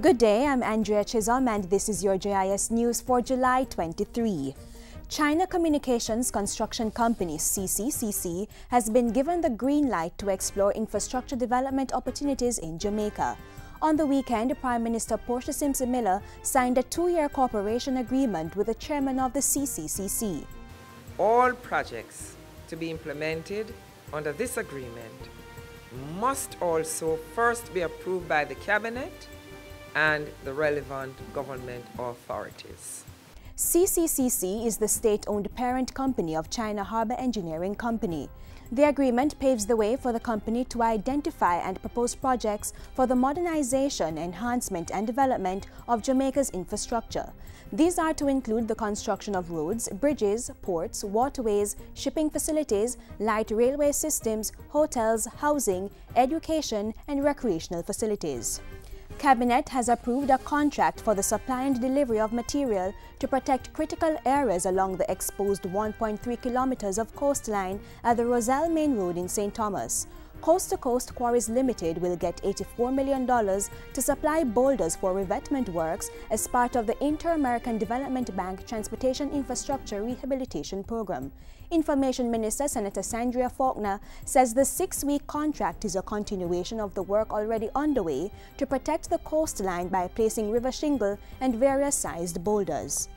Good day, I'm Andrea Chisholm and this is your JIS News for July 23. China Communications Construction Company CCCC has been given the green light to explore infrastructure development opportunities in Jamaica. On the weekend, Prime Minister Portia Simpson Miller signed a 2-year cooperation agreement with the chairman of the CCCC. All projects to be implemented under this agreement must also first be approved by the Cabinet and the relevant government authorities. CCCC is the state-owned parent company of China Harbour Engineering Company. The agreement paves the way for the company to identify and propose projects for the modernization, enhancement and development of Jamaica's infrastructure. These are to include the construction of roads, bridges, ports, waterways, shipping facilities, light railway systems, hotels, housing, education and recreational facilities. Cabinet has approved a contract for the supply and delivery of material to protect critical areas along the exposed 1.3 kilometers of coastline at the Roselle Main Road in St. Thomas. Coast to Coast Quarries Limited will get $84 million to supply boulders for revetment works as part of the Inter-American Development Bank Transportation Infrastructure Rehabilitation Program. Information Minister Senator Sandria Faulkner says the 6-week contract is a continuation of the work already underway to protect the coastline by placing river shingle and various sized boulders.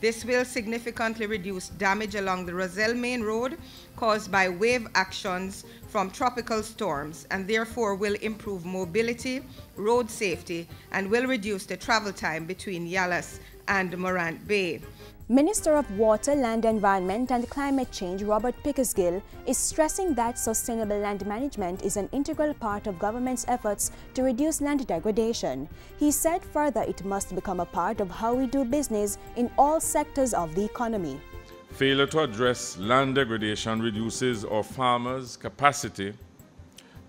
This will significantly reduce damage along the Roselle Main Road caused by wave actions from tropical storms and therefore will improve mobility, road safety, and will reduce the travel time between Yallas and Morant Bay. Minister of Water, Land Environment and Climate Change Robert Pickersgill is stressing that sustainable land management is an integral part of government's efforts to reduce land degradation. He said further it must become a part of how we do business in all sectors of the economy. Failure to address land degradation reduces our farmers' capacity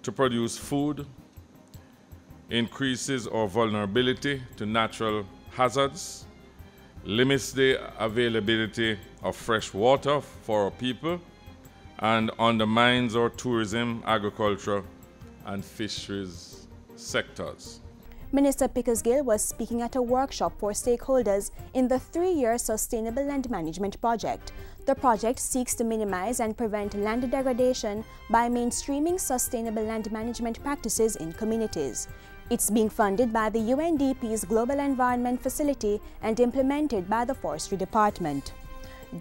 to produce food, increases our vulnerability to natural hazards, limits the availability of fresh water for our people, and undermines our tourism, agriculture, and fisheries sectors. Minister Pickersgill was speaking at a workshop for stakeholders in the 3-year Sustainable Land Management Project. The project seeks to minimize and prevent land degradation by mainstreaming sustainable land management practices in communities. It's being funded by the UNDP's Global Environment Facility and implemented by the Forestry Department.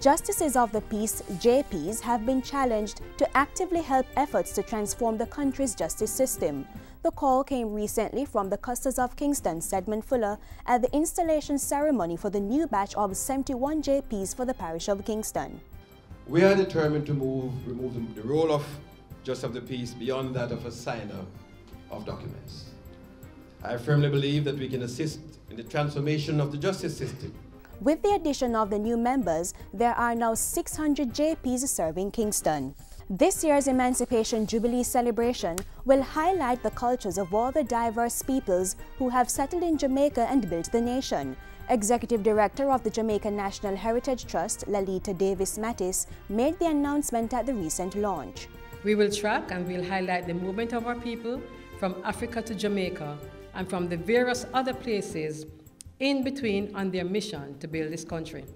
Justices of the Peace, JPs, have been challenged to actively help efforts to transform the country's justice system. The call came recently from the Custos of Kingston's Edmund Fuller at the installation ceremony for the new batch of 71 JPs for the parish of Kingston. We are determined to remove the role of Justice of the Peace beyond that of a signer of documents. I firmly believe that we can assist in the transformation of the justice system. With the addition of the new members, there are now 600 JPs serving Kingston. This year's Emancipation Jubilee celebration will highlight the cultures of all the diverse peoples who have settled in Jamaica and built the nation. Executive Director of the Jamaica National Heritage Trust, Lalita Davis Mattis, made the announcement at the recent launch. We will track and we'll highlight the movement of our people from Africa to Jamaica and from the various other places in between on their mission to build this country.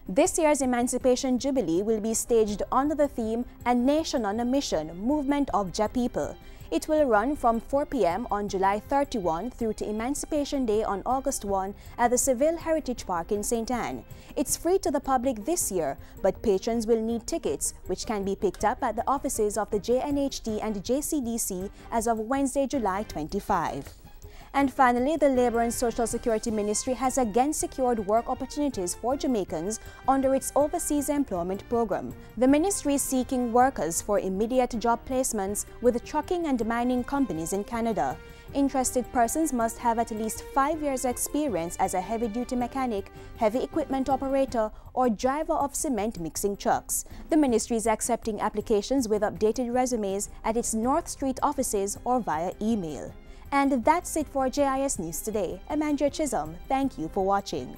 This year's Emancipation Jubilee will be staged under the theme A Nation on a Mission, Movement of Ja People. It will run from 4 p.m. on July 31 through to Emancipation Day on August 1 at the Seville Heritage Park in St. Anne. It's free to the public this year, but patrons will need tickets, which can be picked up at the offices of the JNHD and JCDC as of Wednesday, July 25. And finally, the Labour and Social Security Ministry has again secured work opportunities for Jamaicans under its Overseas Employment Program. The ministry is seeking workers for immediate job placements with trucking and mining companies in Canada. Interested persons must have at least 5 years' experience as a heavy-duty mechanic, heavy equipment operator, or driver of cement mixing trucks. The ministry is accepting applications with updated resumes at its North Street offices or via email. And that's it for JIS News Today. I'm Andrea Chisholm. Thank you for watching.